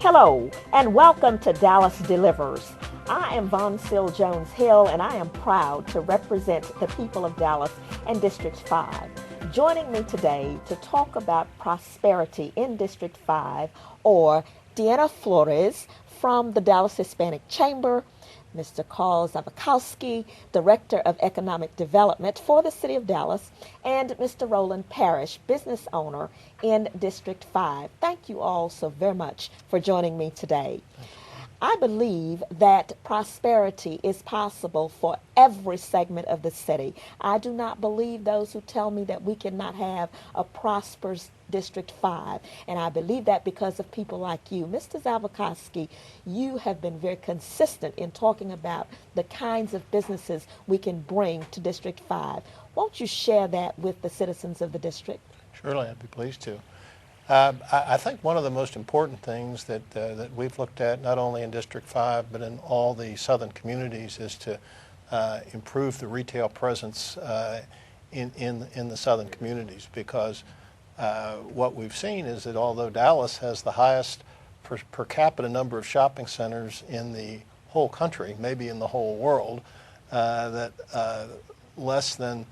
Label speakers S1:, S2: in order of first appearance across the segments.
S1: Hello, and welcome to Dallas Delivers. I am Vonciel Jones-Hill, and I am proud to represent the people of Dallas and District 5. Joining me today to talk about prosperity in District 5 are Diana Flores from the Dallas Hispanic Chamber, Mr. Karl Zavitkovsky, Director of Economic Development for the City of Dallas, and Mr. Roland Parrish, business owner in District 5. Thank you all so very much for joining me today. I believe that prosperity is possible for every segment of the city. I do not believe those who tell me that we cannot have a prosperous District 5. And I believe that because of people like you. Mr. Zavitkovsky, you have been very consistent in talking about the kinds of businesses we can bring to District 5. Won't you share that with the citizens of the district?
S2: Surely, I'd be pleased to. I think one of the most important things that we've looked at, not only in District 5, but in all the southern communities, is to improve the retail presence in the southern communities, because what we've seen is that although Dallas has the highest per capita number of shopping centers in the whole country, maybe in the whole world, that less than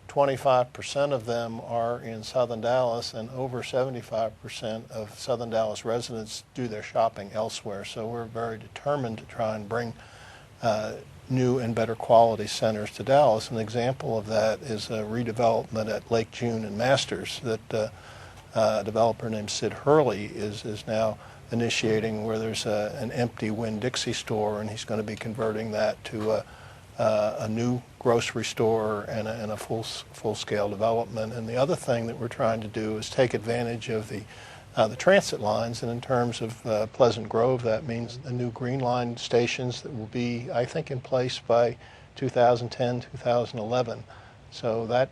S2: 25% of them are in southern Dallas, and over 75% of southern Dallas residents do their shopping elsewhere. So we're very determined to try and bring new and better quality centers to Dallas. An example of that is a redevelopment at Lake June and Masters that a developer named Sid Hurley is now initiating, where there's an empty Winn-Dixie store, and he's going to be converting that to a new grocery store and a full-scale development. And the other thing that we're trying to do is take advantage of the transit lines, and in terms of Pleasant Grove, that means the new Green Line stations that will be, I think, in place by 2010, 2011. So that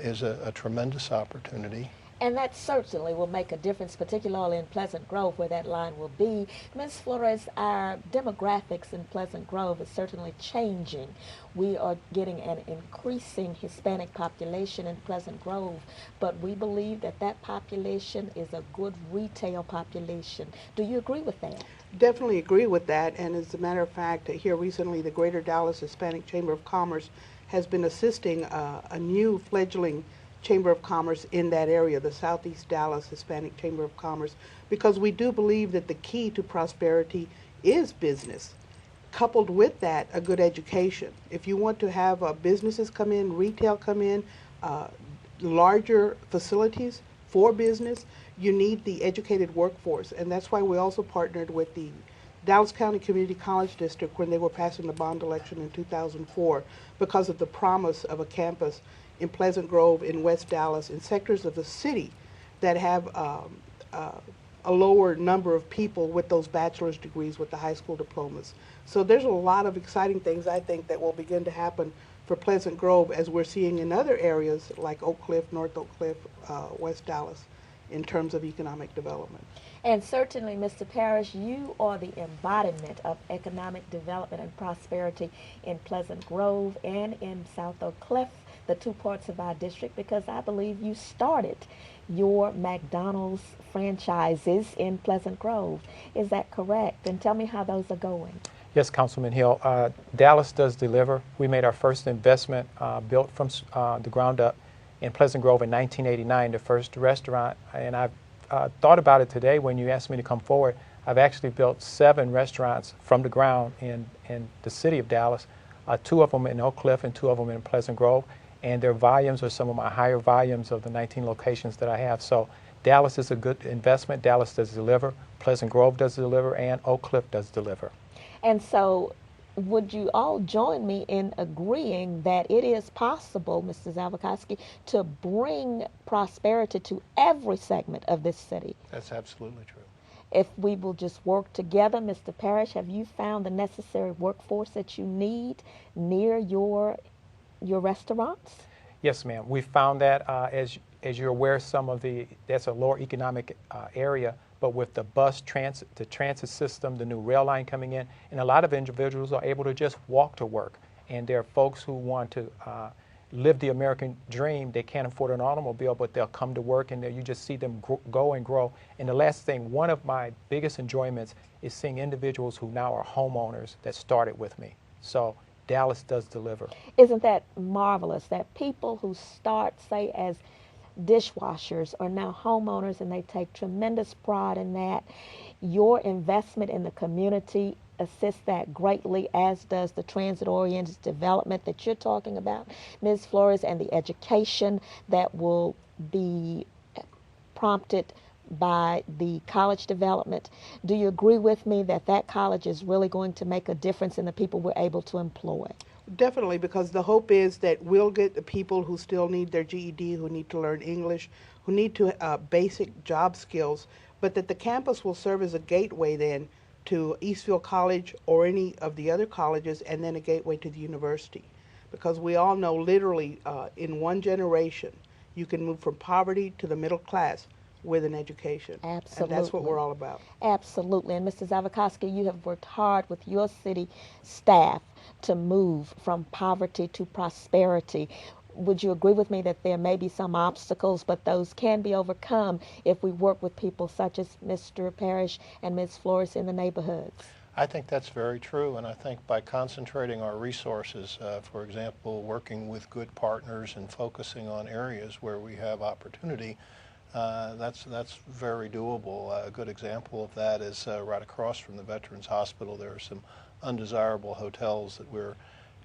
S2: is a tremendous opportunity.
S1: And that certainly will make a difference, particularly in Pleasant Grove, where that line will be. Ms. Flores, our demographics in Pleasant Grove is certainly changing. We are getting an increasing Hispanic population in Pleasant Grove, but we believe that that population is a good retail population. Do you agree with that?
S3: Definitely agree with that. And as a matter of fact, here recently, the Greater Dallas Hispanic Chamber of Commerce has been assisting a new fledgling Chamber of Commerce in that area, the Southeast Dallas Hispanic Chamber of Commerce, because we do believe that the key to prosperity is business. Coupled with that, a good education. If you want to have businesses come in, retail come in, larger facilities for business, you need the educated workforce. And that's why we also partnered with the Dallas County Community College District when they were passing the bond election in 2004, because of the promise of a campus in Pleasant Grove, in West Dallas, in sectors of the city that have a lower number of people with those bachelor's degrees, with the high school diplomas. So there's a lot of exciting things, I think, that will begin to happen for Pleasant Grove, as we're seeing in other areas like Oak Cliff, North Oak Cliff, West Dallas, in terms of economic development.
S1: And certainly, Mr. Parrish, you are the embodiment of economic development and prosperity in Pleasant Grove and in South Oak Cliff, the two parts of our district, because I believe you started your McDonald's franchises in Pleasant Grove. Is that correct? And tell me how those are going.
S4: Yes, Councilman Hill. Dallas does deliver. We made our first investment built from the ground up in Pleasant Grove in 1989, the first restaurant. And I've thought about it today when you asked me to come forward. I've actually built 7 restaurants from the ground in the city of Dallas, 2 of them in Oak Cliff and 2 of them in Pleasant Grove. And their volumes are some of my higher volumes of the 19 locations that I have. So Dallas is a good investment. Dallas does deliver. Pleasant Grove does deliver, and Oak Cliff does deliver.
S1: And so would you all join me in agreeing that it is possible, Mr. Zavitkovsky, to bring prosperity to every segment of this city?
S2: That's absolutely true.
S1: If we will just work together. Mr. Parrish, have you found the necessary workforce that you need near your restaurants?
S4: Yes, ma'am. We found that, as you're aware, that's a lower economic area, but with the transit system, the new rail line coming in, and a lot of individuals are able to just walk to work. And there are folks who want to live the American dream. They can't afford an automobile, but they'll come to work, and you just see them go and grow. And the last thing, one of my biggest enjoyments is seeing individuals who now are homeowners that started with me. So Dallas does deliver.
S1: Isn't that marvelous that people who start, say, as dishwashers are now homeowners, and they take tremendous pride in that? Your investment in the community assists that greatly, as does the transit-oriented development that you're talking about, Ms. Flores, and the education that will be prompted by the college development. Do you agree with me that that college is really going to make a difference in the people we're able to employ?
S3: Definitely, because the hope is that we'll get the people who still need their GED, who need to learn English, who need to basic job skills, but that the campus will serve as a gateway then to Eastville College or any of the other colleges, and then a gateway to the university. Because we all know literally in one generation you can move from poverty to the middle class with an education.
S1: Absolutely.
S3: And that's what we're all about.
S1: Absolutely. And Mr. Zavitkovsky, you have worked hard with your city staff to move from poverty to prosperity. Would you agree with me that there may be some obstacles, but those can be overcome if we work with people such as Mr. Parrish and Ms. Flores in the neighborhoods?
S2: I think that's very true, and I think by concentrating our resources, for example, working with good partners and focusing on areas where we have opportunity, that's very doable. A good example of that is right across from the Veterans Hospital. There are some undesirable hotels that we're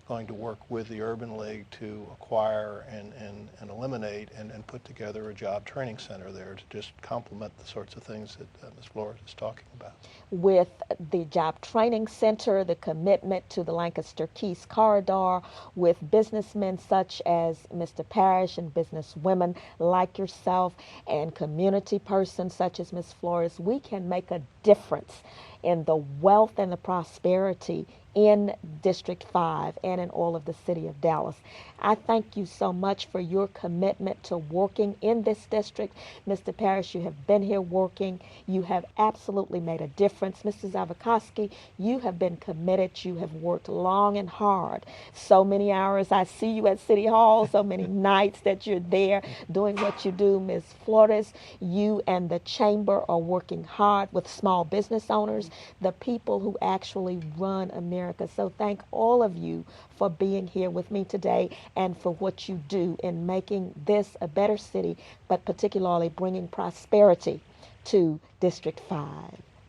S2: going to work with the Urban League to acquire and eliminate and put together a job training center there to just complement the sorts of things that Ms. Flores is talking about.
S1: With the job training center, the commitment to the Lancaster Keys corridor, with businessmen such as Mr. Parrish and businesswomen like yourself, and community persons such as Ms. Flores, we can make a difference in the wealth and the prosperity in District 5 and in all of the city of Dallas. I thank you so much for your commitment to working in this district. Mr. Parrish, you have been here working. You have absolutely made a difference. Mr. Zavitkovsky, you have been committed. You have worked long and hard. So many hours. I see you at City Hall, so many nights that you're there doing what you do. Ms. Flores, you and the Chamber are working hard with small business owners, the people who actually run America. So thank all of you for being here with me today and for what you do in making this a better city, but particularly bringing prosperity to District 5.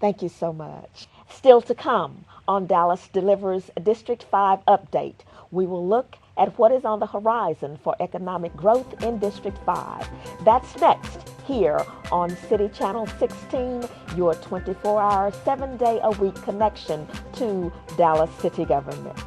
S1: Thank you so much. Still to come on Dallas Delivers District 5 Update, we will look at what is on the horizon for economic growth in District 5. That's next here on City Channel 16, your 24-hour, 7-day-a-week connection to Dallas city government.